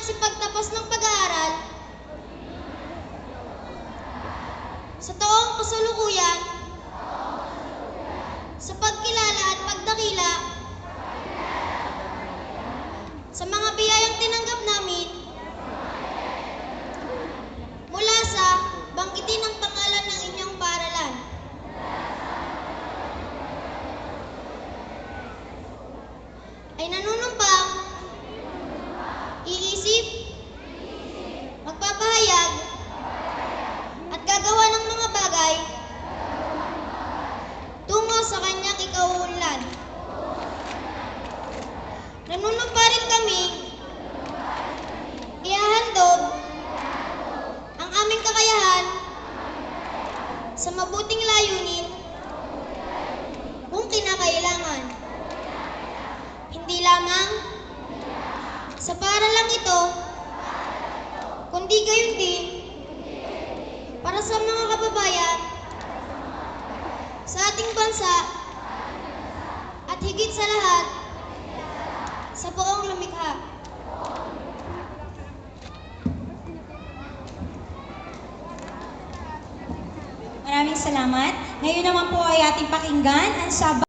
magsipagtapos ng pag-aaral sa taong kasalukuyan, sa pagkilala at pagdakila sa mga biyayang tinanggap namin mula sa banggitin ang pangalan ng inyong paaralan. Ay nanunumpang iisip, magpapahayag, at gagawa ng mga bagay tungo sa kanyang ikauunlad. Nanunumpa rin kami ihahandog ang aming kakayahan sa mabuting layunin kung kinakailangan. Hindi lamang sa paaralang ito, kundi gayon din para sa mga kababayan sa ating bansa at higit sa lahat sa buong lumikha. Maraming salamat. Ngayon naman po ay ating pakinggan ang